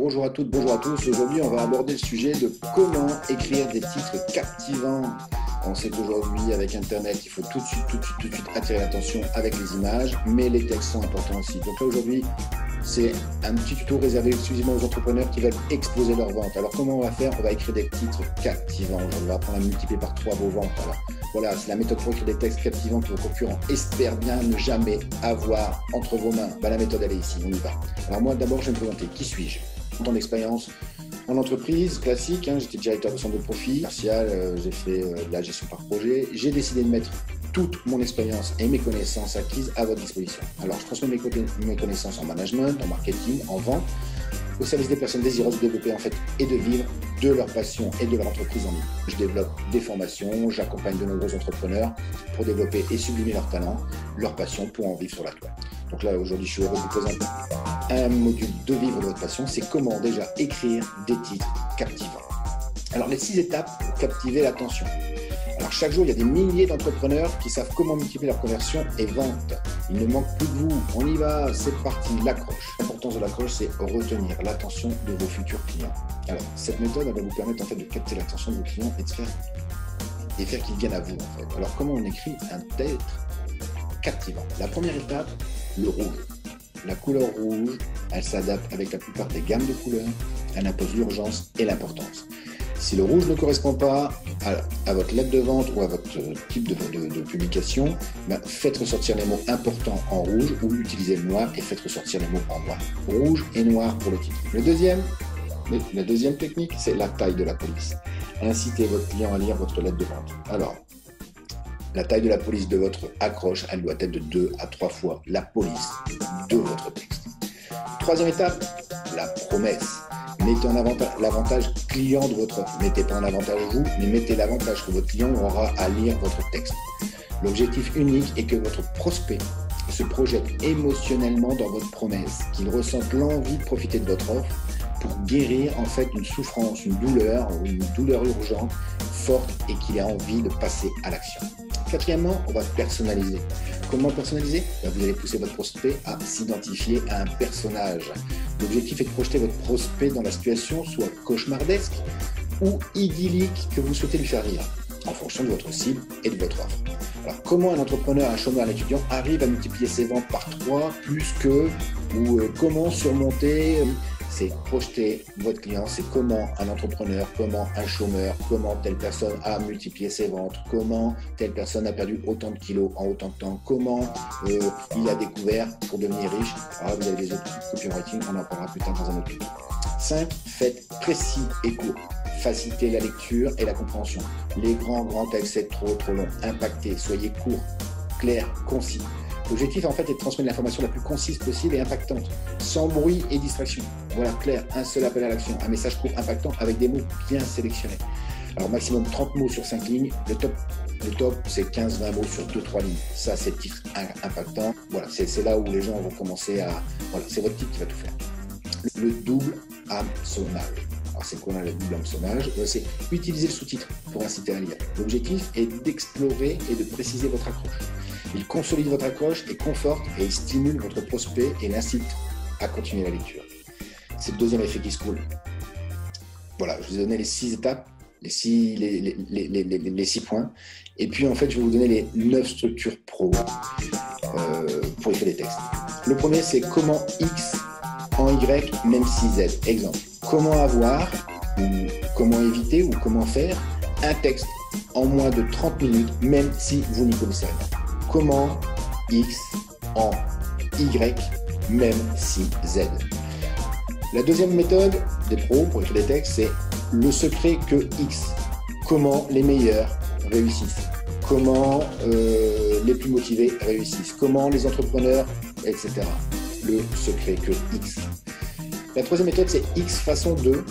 Bonjour à toutes, bonjour à tous. Aujourd'hui, on va aborder le sujet de comment écrire des titres captivants. On sait qu'aujourd'hui, avec Internet, il faut tout de suite attirer l'attention avec les images, mais les textes sont importants aussi. Donc là, aujourd'hui, c'est un petit tuto réservé exclusivement aux entrepreneurs qui veulent exploser leur vente. Alors, comment on va faire? On va écrire des titres captivants. On va apprendre à multiplier par 3 vos ventes. Alors, voilà, c'est la méthode pour écrire des textes captivants que vos concurrents espèrent bien ne jamais avoir entre vos mains. La méthode, elle est ici, on y va. Alors moi, d'abord, je vais me présenter. Qui suis-je? Mon d'expérience en entreprise classique, j'étais directeur de centre de profit commercial, j'ai fait de la gestion par projet. J'ai décidé de mettre toute mon expérience et mes connaissances acquises à votre disposition. Alors, je transmets mes connaissances en management, en marketing, en vente, au service des personnes désireuses de développer et de vivre de leur passion et de leur entreprise en ligne. Je développe des formations, j'accompagne de nombreux entrepreneurs pour développer et sublimer leur talent, leur passion pour en vivre sur la toile. Donc là, aujourd'hui, je suis heureux de vous présenter un module de vivre de votre passion. C'est comment déjà écrire des titres captivants. Alors, les 6 étapes pour captiver l'attention. Alors, chaque jour, il y a des milliers d'entrepreneurs qui savent comment multiplier leur conversion et vente. Il ne manque plus de vous. On y va, c'est parti, l'accroche. L'importance de l'accroche, c'est retenir l'attention de vos futurs clients. Alors, cette méthode, elle va vous permettre de capter l'attention de vos clients et de faire qu'ils viennent à vous. Alors, comment on écrit un titre captivant? La première étape, le rouge. La couleur rouge, elle s'adapte avec la plupart des gammes de couleurs. Elle impose l'urgence et l'importance. Si le rouge ne correspond pas à votre lettre de vente ou à votre type de publication, faites ressortir les mots importants en rouge ou utilisez le noir et faites ressortir les mots en noir. Rouge et noir pour le titre. La deuxième technique, c'est la taille de la police. Incitez votre client à lire votre lettre de vente. Alors, la taille de la police de votre accroche, elle doit être de 2 à 3 fois la police de votre texte. Troisième étape, la promesse. Mettez en avant l'avantage client de votre offre. Mettez pas en avantage vous, mais mettez l'avantage que votre client aura à lire votre texte. L'objectif unique est que votre prospect se projette émotionnellement dans votre promesse, qu'il ressente l'envie de profiter de votre offre pour guérir une souffrance, une douleur urgente, forte et qu'il ait envie de passer à l'action. Quatrièmement, on va personnaliser. Comment personnaliser? Vous allez pousser votre prospect à s'identifier à un personnage. L'objectif est de projeter votre prospect dans la situation soit cauchemardesque ou idyllique que vous souhaitez lui faire vivre, en fonction de votre cible et de votre offre. Alors, comment un entrepreneur, un chômeur, un étudiant arrive à multiplier ses ventes par 3 comment surmonter? C'est projeter votre client, c'est comment un entrepreneur, comment un chômeur, comment telle personne a multiplié ses ventes, comment telle personne a perdu autant de kilos en autant de temps, comment il a découvert pour devenir riche. Alors vous avez des autres copywriting, on en parlera plus tard dans un autre vidéo. 5. Faites précis et court. Facilitez la lecture et la compréhension. Les grands textes, c'est trop long. Impactez, soyez court, clair, concis. L'objectif, est de transmettre l'information la plus concise possible et impactante, sans bruit et distraction. Voilà, clair, un seul appel à l'action, un message court impactant avec des mots bien sélectionnés. Alors, maximum 30 mots sur 5 lignes. Le top, c'est 15-20 mots sur 2-3 lignes. Ça, c'est le titre impactant. Voilà, c'est là où les gens vont commencer à... Voilà, c'est votre titre qui va tout faire. Le double hameçonnage. Alors, c'est quoi le double hameçonnage? C'est utiliser le sous-titre pour inciter à lire. L'objectif est d'explorer et de préciser votre accroche. Il consolide votre accroche et conforte et il stimule votre prospect et l'incite à continuer la lecture. C'est le deuxième effet qui se coule. Voilà, je vous ai donné les 6 étapes, les 6 points. Et puis, je vais vous donner les 9 structures pro pour écrire des textes. Le premier, c'est comment X en Y, même si Z. Exemple, comment avoir, ou comment éviter, ou comment faire un texte en moins de 30 minutes, même si vous n'y connaissez rien. Comment X en Y, même si Z. La deuxième méthode des pros pour écrire des textes, c'est le secret que X. Comment les meilleurs réussissent. Comment les plus motivés réussissent. Comment les entrepreneurs, etc. Le secret que X. La troisième méthode, c'est X façon 2.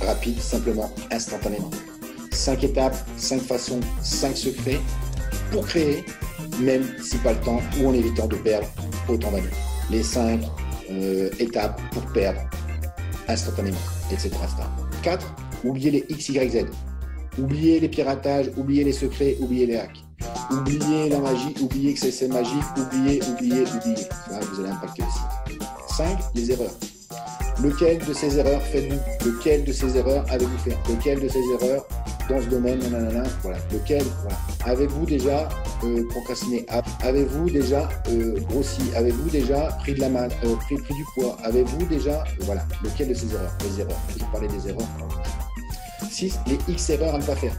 Rapide, simplement, instantanément. 5 étapes, 5 façons, 5 secrets pour créer, même si pas le temps, ou en évitant de perdre autant d'années. Les 5 étapes pour perdre instantanément, etc. 4. Oubliez les X, Y, Z. Oubliez les piratages, oubliez les secrets, oubliez les hacks. Oubliez la magie, oubliez que c'est magique, oubliez. Ça, vous allez impacter aussi. 5. Les erreurs. Lequel de ces erreurs faites-vous? Lequel de ces erreurs avez-vous fait? Lequel de ces erreurs dans ce domaine? Nanana, voilà. Lequel? Voilà. Avez-vous déjà procrastiné? Avez-vous déjà grossi? Avez-vous déjà pris de la malle, pris du poids? Avez-vous déjà... voilà. Lequel de ces erreurs? Les erreurs. Je parlais des erreurs. 6. Les X erreurs à ne pas faire.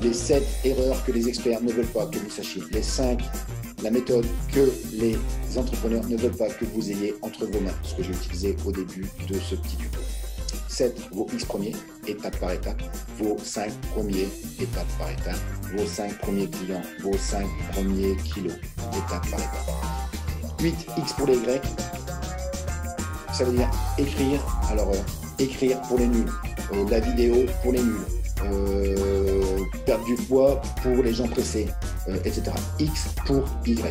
Les 7 erreurs que les experts ne veulent pas que vous sachiez. Les 5, la méthode que les entrepreneurs ne veulent pas que vous ayez entre vos mains, ce que j'ai utilisé au début de ce petit tuto. 7, vos X premiers, étape par étape. Vos 5 premiers, étape par étape. Vos 5 premiers clients, vos 5 premiers kilos, étape par étape. 8, X pour les Y. Ça veut dire écrire à l'horreur. Écrire pour les nuls. La vidéo pour les nuls. Perdre du poids pour les gens pressés, etc. X pour Y.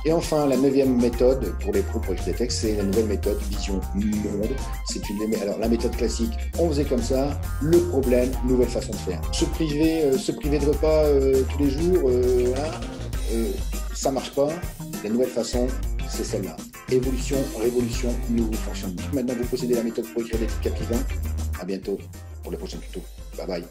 Et enfin, la 9e méthode pour les pros pour écrire des textes, c'est la nouvelle méthode Vision Monde. C'est une alors la méthode classique, on faisait comme ça. Le problème, nouvelle façon de faire. Se priver de repas tous les jours, voilà, ça marche pas. La nouvelle façon, c'est celle-là. Évolution, révolution, nouveau fonctionnement. Maintenant, vous possédez la méthode pour écrire des trucs captivants. À bientôt pour le prochain tuto. Bye bye.